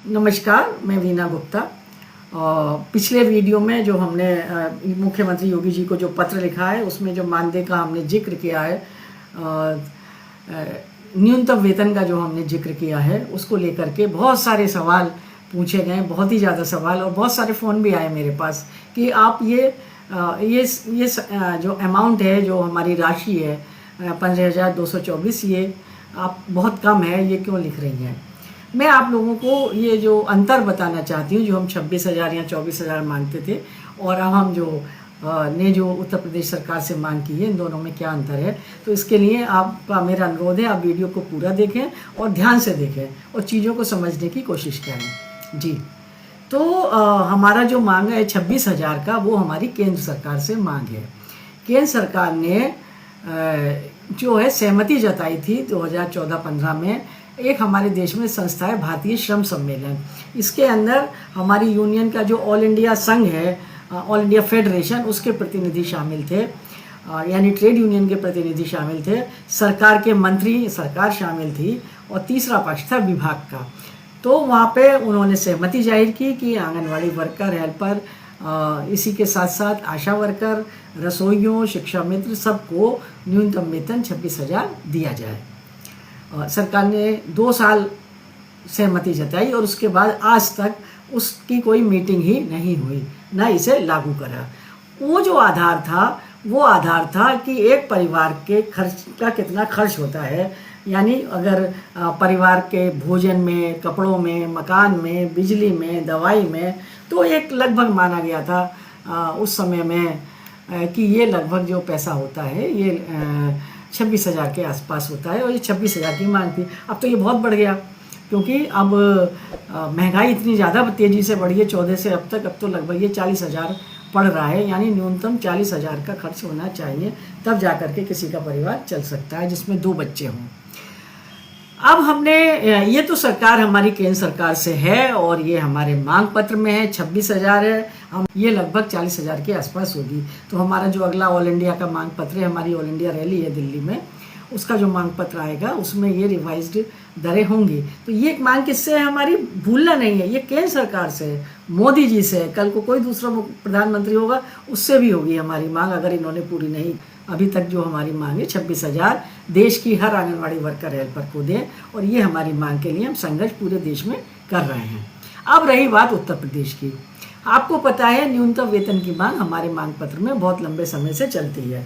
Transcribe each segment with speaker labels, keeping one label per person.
Speaker 1: नमस्कार, मैं वीना गुप्ता। पिछले वीडियो में जो हमने मुख्यमंत्री योगी जी को जो पत्र लिखा है उसमें जो मानदेय का हमने जिक्र किया है, न्यूनतम वेतन का जो हमने जिक्र किया है उसको लेकर के बहुत सारे सवाल पूछे गए, बहुत ही ज़्यादा सवाल, और बहुत सारे फ़ोन भी आए मेरे पास कि आप ये जो अमाउंट है, जो हमारी राशि है 15,224, ये आप बहुत कम है, ये क्यों लिख रही हैं। मैं आप लोगों को ये जो अंतर बताना चाहती हूँ, जो हम 26,000 या 24,000 मांगते थे और अब हम जो उत्तर प्रदेश सरकार से मांग की है, इन दोनों में क्या अंतर है। तो इसके लिए आपका मेरा अनुरोध है, आप वीडियो को पूरा देखें और ध्यान से देखें और चीज़ों को समझने की कोशिश करें। जी, तो हमारा जो मांग है 26,000 का, वो हमारी केंद्र सरकार से मांग है। केंद्र सरकार ने जो है सहमति जताई थी 2014-15 में। एक हमारे देश में संस्था है भारतीय श्रम सम्मेलन, इसके अंदर हमारी यूनियन का जो ऑल इंडिया संघ है, ऑल इंडिया फेडरेशन, उसके प्रतिनिधि शामिल थे, यानी ट्रेड यूनियन के प्रतिनिधि शामिल थे, सरकार के मंत्री, सरकार शामिल थी, और तीसरा पक्ष था विभाग का। तो वहाँ पे उन्होंने सहमति जाहिर की कि आंगनवाड़ी वर्कर, हेल्पर, इसी के साथ साथ आशा वर्कर, रसोइयों, शिक्षा मित्र, सबको न्यूनतम वेतन 26,000 दिया जाए। सरकार ने 2 साल सहमति जताई और उसके बाद आज तक उसकी कोई मीटिंग ही नहीं हुई, ना इसे लागू करा। वो जो आधार था, वो आधार था कि एक परिवार के खर्च का कितना खर्च होता है, यानी अगर परिवार के भोजन में, कपड़ों में, मकान में, बिजली में, दवाई में, तो एक लगभग माना गया था उस समय में कि ये लगभग जो पैसा होता है ये 26,000 के आसपास होता है, और ये 26,000 की मांग थी। अब तो ये बहुत बढ़ गया, क्योंकि अब महंगाई इतनी ज़्यादा तेज़ी से बढ़ी है 14 से अब तक। अब तो लगभग ये 40,000 पड़ रहा है, यानी न्यूनतम 40,000 का खर्च होना चाहिए, तब जा कर के किसी का परिवार चल सकता है जिसमें 2 बच्चे हों। अब हमने ये तो सरकार हमारी केंद्र सरकार से है और ये हमारे मांग पत्र में है, 26,000 है, हम ये लगभग 40,000 के आसपास होगी। तो हमारा जो अगला ऑल इंडिया का मांग पत्र है, हमारी ऑल इंडिया रैली है दिल्ली में, उसका जो मांग पत्र आएगा उसमें ये रिवाइज्ड दरें होंगी। तो ये मांग किससे है हमारी, भूलना नहीं है, ये केंद्र सरकार से है, मोदी जी से है। कल को कोई दूसरा प्रधानमंत्री होगा, उससे भी होगी हमारी मांग, अगर इन्होंने पूरी नहीं अभी तक जो हमारी मांग है 26,000 देश की हर आंगनवाड़ी वर्कर, हेल्पर को दें, और ये हमारी मांग के लिए हम संघर्ष पूरे देश में कर रहे हैं। अब रही बात उत्तर प्रदेश की, आपको पता है न्यूनतम वेतन की मांग हमारे मांग पत्र में बहुत लंबे समय से चलती है।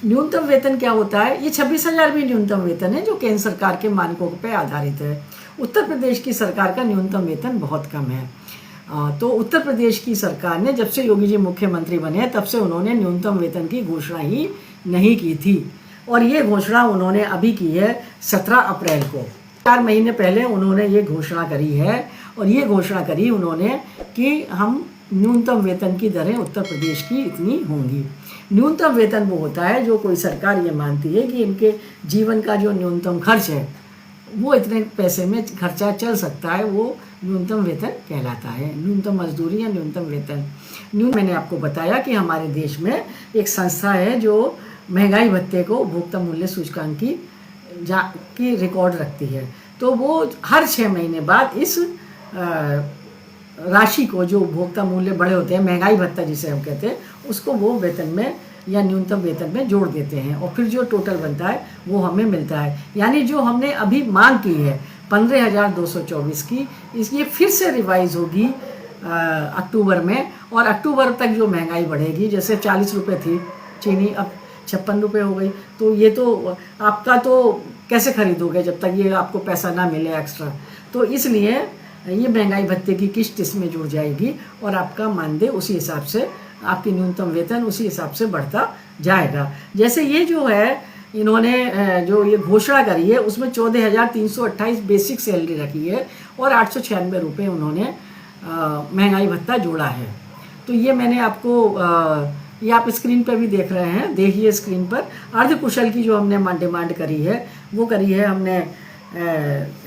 Speaker 1: न्यूनतम वेतन क्या होता है, ये 26,000 भी न्यूनतम वेतन है जो केंद्र सरकार के मानकों पर आधारित है। उत्तर प्रदेश की सरकार का न्यूनतम वेतन बहुत कम है। तो उत्तर प्रदेश की सरकार ने जब से योगी जी मुख्यमंत्री बने, तब से उन्होंने न्यूनतम वेतन की घोषणा ही नहीं की थी, और ये घोषणा उन्होंने अभी की है 17 अप्रैल को। 4 महीने पहले उन्होंने ये घोषणा करी है, और ये घोषणा करी उन्होंने कि हम न्यूनतम वेतन की दरें उत्तर प्रदेश की इतनी होंगी। न्यूनतम वेतन वो होता है जो कोई सरकार ये मानती है कि इनके जीवन का जो न्यूनतम खर्च है वो इतने पैसे में खर्चा चल सकता है, वो न्यूनतम वेतन कहलाता है। न्यूनतम मजदूरी या न्यूनतम वेतन। मैंने आपको बताया कि हमारे देश में एक संस्था है जो महंगाई भत्ते को उपभोक्ता मूल्य सूचकांक की रिकॉर्ड रखती है। तो वो हर 6 महीने बाद इस राशि को, जो उपभोक्ता मूल्य बढ़े होते हैं, महंगाई भत्ता जिसे हम कहते हैं, उसको वो वेतन में या न्यूनतम वेतन में जोड़ देते हैं, और फिर जो टोटल बनता है वो हमें मिलता है। यानी जो हमने अभी मांग की है 15,224 की, ये फिर से रिवाइज होगी अक्टूबर में, और अक्टूबर तक जो महंगाई बढ़ेगी, जैसे 40 रुपये थी चीनी, अब 56 रुपये हो गई। तो ये तो आपका तो कैसे खरीदोगे जब तक ये आपको पैसा ना मिले एक्स्ट्रा। तो इसलिए ये महंगाई भत्ते की किस्त इसमें जुड़ जाएगी, और आपका मानदेय उसी हिसाब से, आपकी न्यूनतम वेतन उसी हिसाब से बढ़ता जाएगा। जैसे ये जो है इन्होंने जो ये घोषणा करी है, उसमें 14,328 बेसिक सैलरी रखी है, और 896 रुपये उन्होंने महंगाई भत्ता जोड़ा है। तो ये मैंने आपको ये आप स्क्रीन पर भी देख रहे हैं, देखिए स्क्रीन पर। अर्धकुशल की जो हमने डिमांड करी है, वो करी है हमने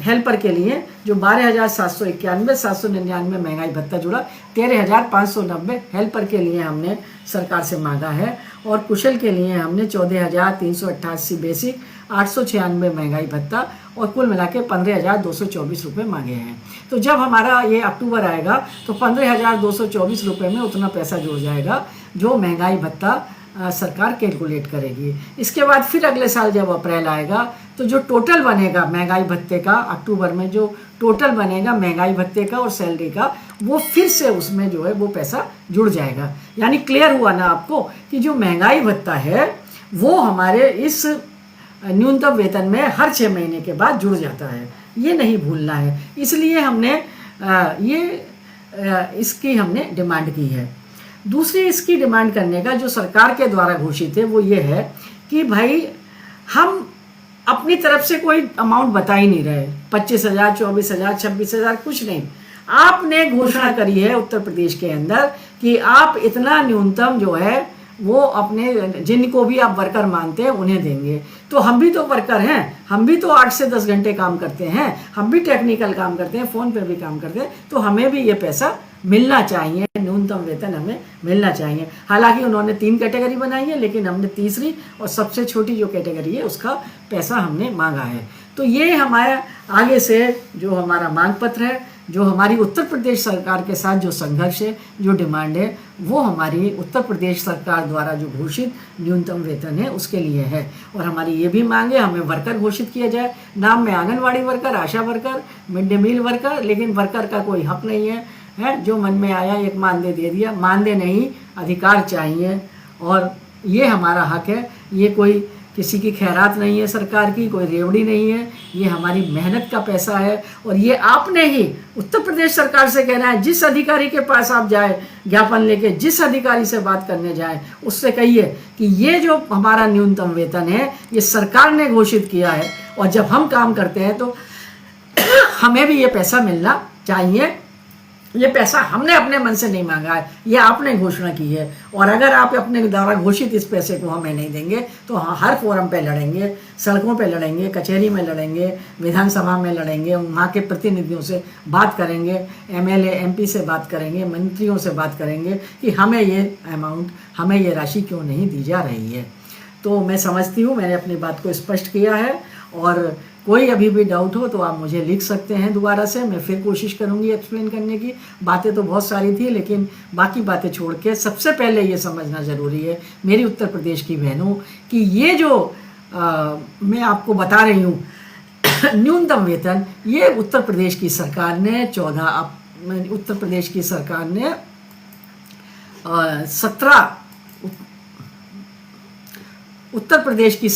Speaker 1: हेल्पर के लिए, जो 12,791, 799 महंगाई भत्ता जुड़ा, 13,590 हेल्पर के लिए हमने सरकार से मांगा है, और कुशल के लिए हमने 14,388 बेसिक, 896 महंगाई भत्ता और कुल मिला के 15,224 रुपये मांगे हैं। तो जब हमारा ये अक्टूबर आएगा तो 15,224 रुपये में उतना पैसा जुड़ जाएगा जो महंगाई भत्ता सरकार कैलकुलेट करेगी। इसके बाद फिर अगले साल जब अप्रैल आएगा तो जो टोटल बनेगा महंगाई भत्ते का, अक्टूबर में जो टोटल बनेगा महंगाई भत्ते का और सैलरी का, वो फिर से उसमें जो है वो पैसा जुड़ जाएगा। यानी क्लियर हुआ ना आपको कि जो महंगाई भत्ता है वो हमारे इस न्यूनतम वेतन में हर 6 महीने के बाद जुड़ जाता है, ये नहीं भूलना है। इसलिए हमने इसकी हमने डिमांड की है। दूसरी इसकी डिमांड करने का जो सरकार के द्वारा घोषित है वो ये है कि भाई हम अपनी तरफ से कोई अमाउंट बता ही नहीं रहे, 25,000, 24,000, 26,000 कुछ नहीं। आपने घोषणा करी है उत्तर प्रदेश के अंदर कि आप इतना न्यूनतम जो है वो अपने जिनको भी आप वर्कर मानते हैं उन्हें देंगे। तो हम भी तो वर्कर हैं, हम भी तो 8 से 10 घंटे काम करते हैं, हम भी टेक्निकल काम करते हैं, फ़ोन पे भी काम करते हैं, तो हमें भी ये पैसा मिलना चाहिए, न्यूनतम वेतन हमें मिलना चाहिए। हालांकि उन्होंने 3 कैटेगरी बनाई है, लेकिन हमने तीसरी और सबसे छोटी जो कैटेगरी है उसका पैसा हमने मांगा है। तो ये हमारा आगे से जो हमारा मांग पत्र है, जो हमारी उत्तर प्रदेश सरकार के साथ जो संघर्ष है, जो डिमांड है, वो हमारी उत्तर प्रदेश सरकार द्वारा जो घोषित न्यूनतम वेतन है उसके लिए है। और हमारी ये भी मांग है हमें वर्कर घोषित किया जाए, नाम में anganwadi worker, ASHA worker, mid day meal worker, लेकिन वर्कर का कोई हक नहीं है, जो मन में आया एक मानदेय दे दिया। मानदेय नहीं, अधिकार चाहिए, और ये हमारा हक है। ये कोई किसी की खैरात नहीं है, सरकार की कोई रेवड़ी नहीं है, ये हमारी मेहनत का पैसा है। और ये आपने ही उत्तर प्रदेश सरकार से कहना है, जिस अधिकारी के पास आप जाए ज्ञापन लेके, जिस अधिकारी से बात करने जाए, उससे कहिए कि ये जो हमारा न्यूनतम वेतन है ये सरकार ने घोषित किया है, और जब हम काम करते हैं तो हमें भी ये पैसा मिलना चाहिए। ये पैसा हमने अपने मन से नहीं मांगा है, ये आपने घोषणा की है। और अगर आप अपने द्वारा घोषित इस पैसे को हमें नहीं देंगे तो हर फोरम पे लड़ेंगे, सड़कों पे लड़ेंगे, कचहरी में लड़ेंगे, विधानसभा में लड़ेंगे, वहाँ के प्रतिनिधियों से बात करेंगे, एमएलए एमपी से बात करेंगे, मंत्रियों से बात करेंगे कि हमें ये अमाउंट, हमें ये राशि क्यों नहीं दी जा रही है। तो मैं समझती हूँ मैंने अपनी बात को स्पष्ट किया है, और कोई अभी भी डाउट हो तो आप मुझे लिख सकते हैं दोबारा से, मैं फिर कोशिश करूंगी एक्सप्लेन करने की। बातें तो बहुत सारी थी, लेकिन बाकी बातें छोड़ के सबसे पहले ये समझना ज़रूरी है मेरी उत्तर प्रदेश की बहनों कि ये जो मैं आपको बता रही हूँ न्यूनतम वेतन, ये उत्तर प्रदेश की सरकार ने उत्तर प्रदेश की सरकार ने 17 उत्तर प्रदेश की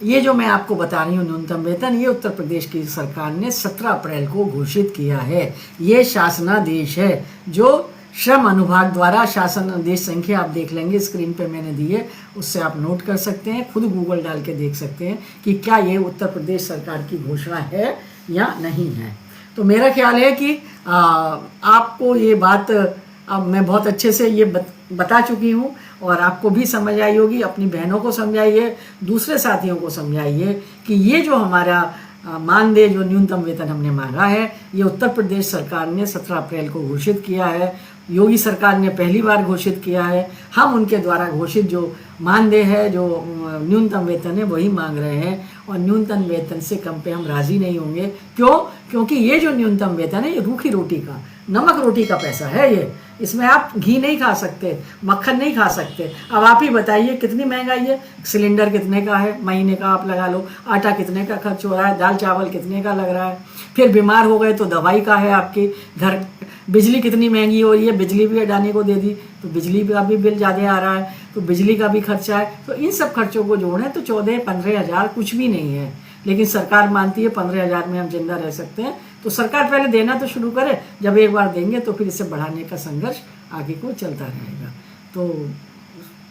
Speaker 1: ये जो मैं आपको बता रही हूँ न्यूनतम वेतन, ये उत्तर प्रदेश की सरकार ने 17 अप्रैल को घोषित किया है। ये शासनादेश है जो श्रम अनुभाग द्वारा, शासनादेश संख्या आप देख लेंगे स्क्रीन पे मैंने दी है, उससे आप नोट कर सकते हैं, खुद गूगल डाल के देख सकते हैं कि क्या ये उत्तर प्रदेश सरकार की घोषणा है या नहीं है। तो मेरा ख्याल है कि आपको ये बात अब मैं बहुत अच्छे से ये बता चुकी हूँ, और आपको भी समझ आई होगी। अपनी बहनों को समझाइए, दूसरे साथियों को समझाइए कि ये जो हमारा मानदेय, जो न्यूनतम वेतन हमने मांगा है, ये उत्तर प्रदेश सरकार ने 17 अप्रैल को घोषित किया है। योगी सरकार ने पहली बार घोषित किया है। हम उनके द्वारा घोषित जो मानदेय है, जो न्यूनतम वेतन है, वही मांग रहे हैं, और न्यूनतम वेतन से कम पे हम राजी नहीं होंगे। क्यों? क्योंकि ये जो न्यूनतम वेतन है ये रूखी रोटी का, नमक रोटी का पैसा है। ये इसमें आप घी नहीं खा सकते, मक्खन नहीं खा सकते। अब आप ही बताइए कितनी महंगाई है, सिलेंडर कितने का है महीने का, आप लगा लो, आटा कितने का खर्च हो रहा है, दाल चावल कितने का लग रहा है, फिर बीमार हो गए तो दवाई का है आपकी, घर बिजली कितनी महंगी हो रही है, बिजली भी अडानी को दे दी तो बिजली का भी बिल ज़्यादा आ रहा है, तो बिजली का भी खर्चा है। तो इन सब खर्चों को जोड़ें तो 14-15 हज़ार कुछ भी नहीं है, लेकिन सरकार मानती है 15 हज़ार में हम जिंदा रह सकते हैं। तो सरकार पहले देना तो शुरू करे, जब एक बार देंगे तो फिर इसे बढ़ाने का संघर्ष आगे को चलता रहेगा। तो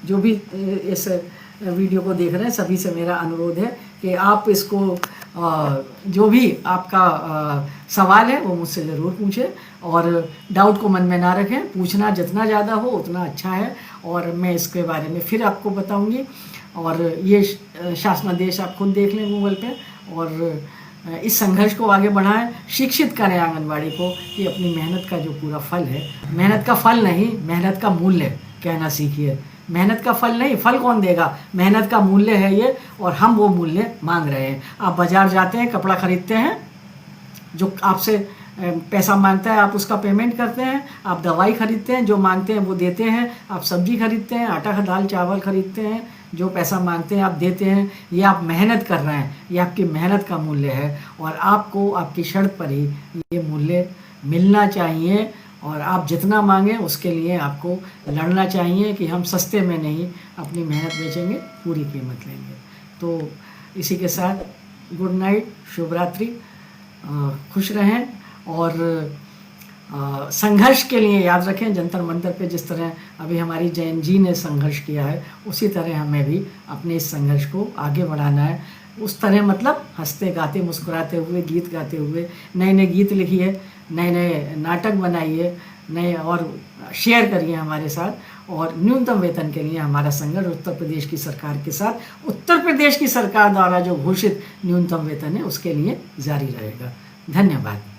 Speaker 1: जो भी इस वीडियो को देख रहे हैं सभी से मेरा अनुरोध है कि आप इसको जो भी आपका सवाल है वो मुझसे ज़रूर पूछें, और डाउट को मन में ना रखें। पूछना जितना ज़्यादा हो उतना अच्छा है, और मैं इसके बारे में फिर आपको बताऊंगी। और ये शासनादेश आप खुद देख लें गूगल पे, और इस संघर्ष को आगे बढ़ाएं, शिक्षित करें आंगनवाड़ी को कि अपनी मेहनत का जो पूरा फल है, मेहनत का फल नहीं, मेहनत का मूल्य कहना सीखिए। मेहनत का फल नहीं, फल कौन देगा, मेहनत का मूल्य है ये, और हम वो मूल्य मांग रहे हैं। आप बाजार जाते हैं, कपड़ा खरीदते हैं, जो आपसे पैसा मांगता है आप उसका पेमेंट करते हैं। आप दवाई खरीदते हैं, जो मांगते हैं वो देते हैं। आप सब्जी खरीदते हैं, आटा दाल चावल खरीदते हैं, जो पैसा मांगते हैं आप देते हैं। ये आप मेहनत कर रहे हैं, ये आपकी मेहनत का मूल्य है, और आपको आपकी शर्त पर ही ये मूल्य मिलना चाहिए। और आप जितना मांगें उसके लिए आपको लड़ना चाहिए कि हम सस्ते में नहीं अपनी मेहनत बेचेंगे, पूरी कीमत लेंगे। तो इसी के साथ गुड नाइट, शुभ रात्रि, खुश रहें। और संघर्ष के लिए याद रखें, जंतर मंतर पे जिस तरह अभी हमारी जैन जी ने संघर्ष किया है, उसी तरह हमें भी अपने इस संघर्ष को आगे बढ़ाना है। उस तरह मतलब हंसते गाते मुस्कुराते हुए, गीत गाते हुए, नए नए गीत लिखिए, नए नए नाटक बनाइए, नए और शेयर करिए हमारे साथ। और न्यूनतम वेतन के लिए हमारा संघर्ष उत्तर प्रदेश की सरकार के साथ, उत्तर प्रदेश की सरकार द्वारा जो घोषित न्यूनतम वेतन है उसके लिए जारी रहेगा। धन्यवाद।